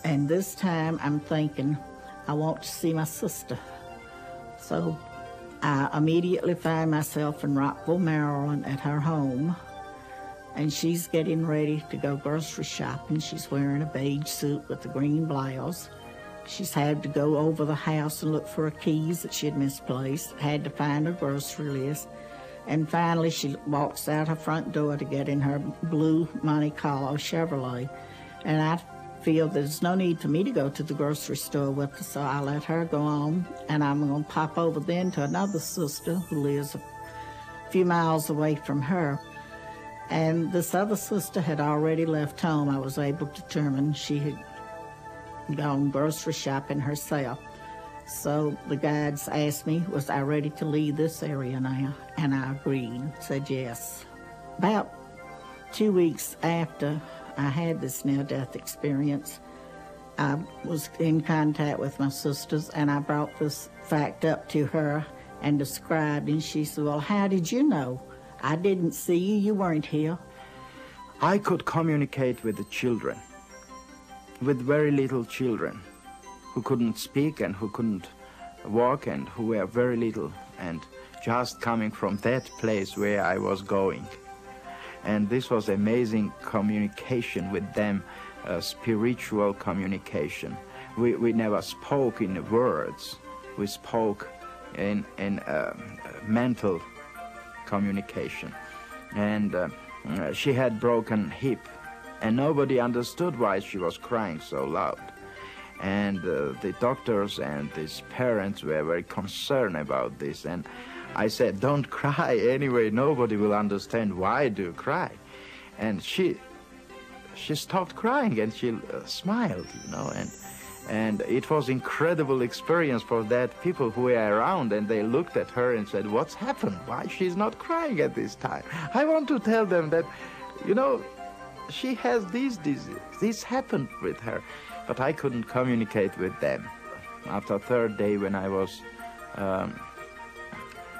And this time I'm thinking, I want to see my sister. So I immediately find myself in Rockville, Maryland at her home. And she's getting ready to go grocery shopping. She's wearing a beige suit with a green blouse. She's had to go over the house and look for her keys that she had misplaced, had to find her grocery list. And finally, she walks out her front door to get in her blue Monte Carlo Chevrolet. And I feel there's no need for me to go to the grocery store with her, so I let her go on. And I'm going to pop over then to another sister who lives a few miles away from her. And this other sister had already left home. I was able to determine she had gone grocery shopping herself. So the guides asked me, was I ready to leave this area now? And I agreed, said yes. About 2 weeks after I had this near-death experience, I was in contact with my sisters, and I brought this fact up to her and described, and she said, well, how did you know? I didn't see you, you weren't here. I could communicate with the children, with very little children who couldn't speak and who couldn't walk and who were very little, and just coming from that place where I was going. And this was amazing communication with them, spiritual communication. We never spoke in words, we spoke in mental communication. And she had broken hip, and nobody understood why she was crying so loud. And the doctors and these parents were very concerned about this. And I said, don't cry anyway, nobody will understand why do you cry. And she stopped crying and she smiled, you know, and it was incredible experience for that people who were around, and they looked at her and said, what's happened? Why she's not crying at this time? I want to tell them that, you know, she has these diseases. This happened with her, but I couldn't communicate with them. After third day, when I was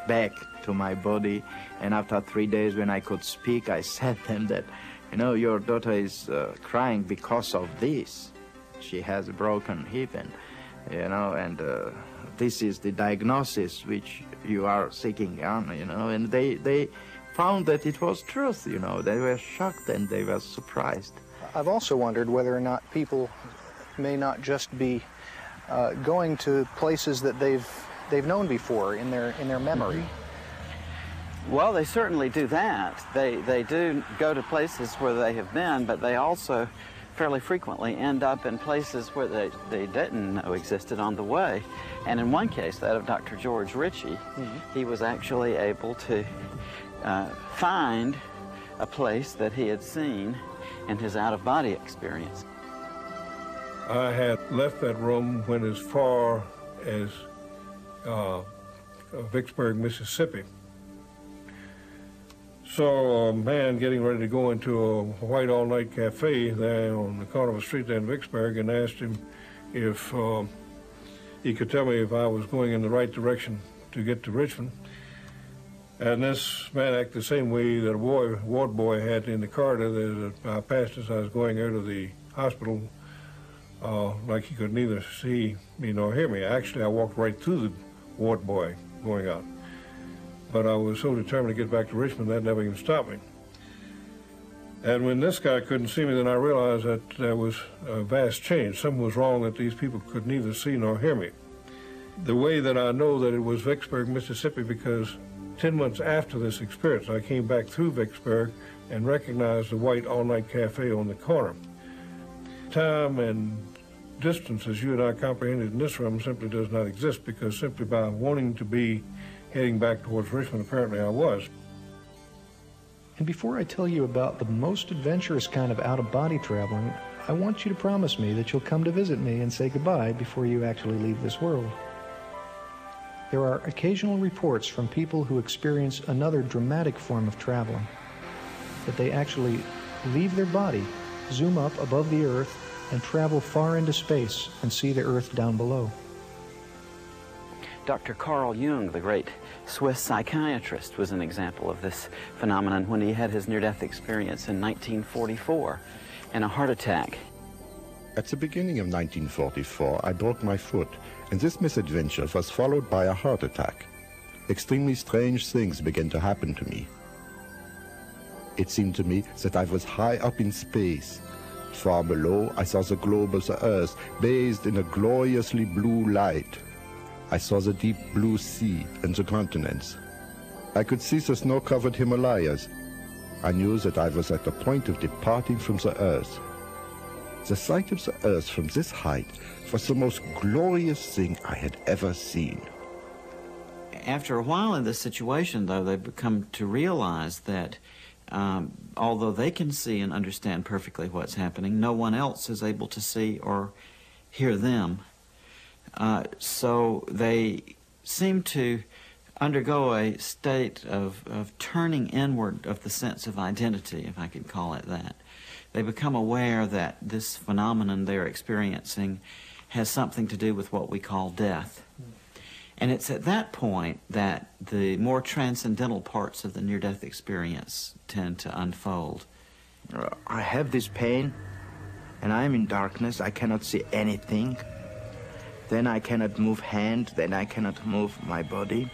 back to my body, and after 3 days when I could speak, I said to them that, you know, your daughter is crying because of this. She has a broken hip, and, you know, and this is the diagnosis which you are seeking on, you know, and they found that it was truth, you know. They were shocked and they were surprised. I've also wondered whether or not people may not just be going to places that they've known before in their memory. Well, they certainly do that. They do go to places where they have been, but they also fairly frequently end up in places where they didn't know existed on the way. And in one case, that of Dr. George Ritchie, he was actually able to find a place that he had seen in his out-of-body experience. I had left that room, went as far as Vicksburg, Mississippi. Saw a man getting ready to go into a white all-night cafe there on the corner of a street there in Vicksburg, and asked him if he could tell me if I was going in the right direction to get to Richmond. And this man acted the same way that a ward boy had in the corridor that I passed as I was going out of the hospital, like he could neither see me nor hear me. Actually, I walked right through the ward boy going out. But I was so determined to get back to Richmond that never even stopped me. And when this guy couldn't see me, then I realized that there was a vast change. Something was wrong, that these people could neither see nor hear me. The way that I know that it was Vicksburg, Mississippi, because 10 months after this experience, I came back through Vicksburg and recognized the white all-night cafe on the corner. Time and distance, as you and I comprehended in this room, simply does not exist, because simply by wanting to be heading back towards Richmond, apparently I was. And before I tell you about the most adventurous kind of out-of-body traveling, I want you to promise me that you'll come to visit me and say goodbye before you actually leave this world. There are occasional reports from people who experience another dramatic form of traveling, that they actually leave their body, zoom up above the Earth, and travel far into space and see the Earth down below. Dr. Carl Jung, the great Swiss psychiatrist, was an example of this phenomenon when he had his near-death experience in 1944 in a heart attack. At the beginning of 1944, I broke my foot, and this misadventure was followed by a heart attack. Extremely strange things began to happen to me. It seemed to me that I was high up in space. Far below, I saw the globe of the Earth bathed in a gloriously blue light. I saw the deep blue sea and the continents. I could see the snow-covered Himalayas. I knew that I was at the point of departing from the Earth. The sight of the Earth from this height was the most glorious thing I had ever seen. After a while in this situation, though, they become to realize that although they can see and understand perfectly what's happening, no one else is able to see or hear them. So they seem to undergo a state of turning inward of the sense of identity, if I could call it that. They become aware that this phenomenon they're experiencing has something to do with what we call death. And it's at that point that the more transcendental parts of the near-death experience tend to unfold. I have this pain, and I'm in darkness. I cannot see anything. Then I cannot move hand, then I cannot move my body.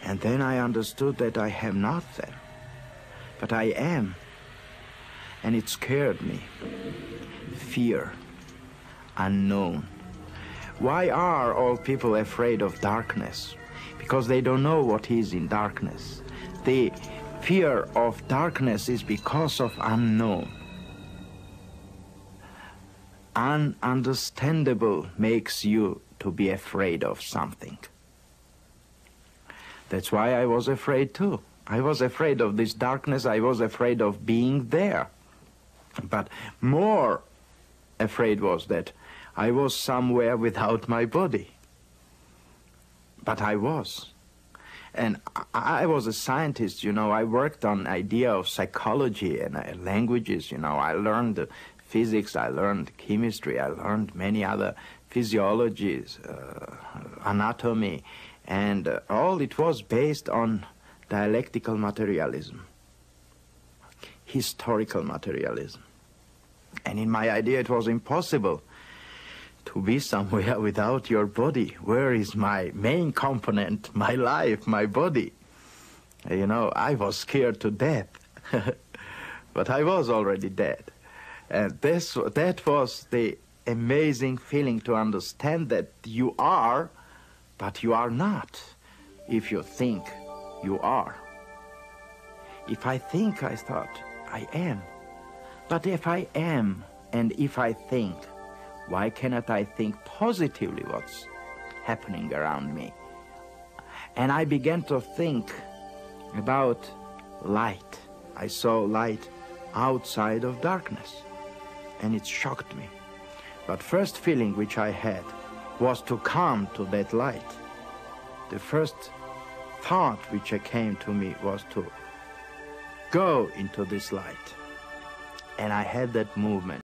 And then I understood that I am not there, but I am. And it scared me. Fear, unknown. Why are all people afraid of darkness? Because they don't know what is in darkness. The fear of darkness is because of unknown. Ununderstandable makes you to be afraid of something. That's why I was afraid too. I was afraid of this darkness. I was afraid of being there. But more afraid was that I was somewhere without my body. But I was. And I was a scientist, you know. I worked on idea of psychology and languages, you know. I learned physics, I learned chemistry, I learned many other physiologies, anatomy, and all it was based on dialectical materialism, historical materialism. And in my idea it was impossible to be somewhere without your body. Where is my main component, my life, my body? You know, I was scared to death, but I was already dead. And that was the amazing feeling, to understand that you are, but you are not, if you think you are. If I think, I thought, I am. But if I am, and if I think, why cannot I think positively what's happening around me? And I began to think about light. I saw light outside of darkness, and it shocked me. But first feeling which I had was to come to that light. The first thought which came to me was to go into this light. And I had that movement.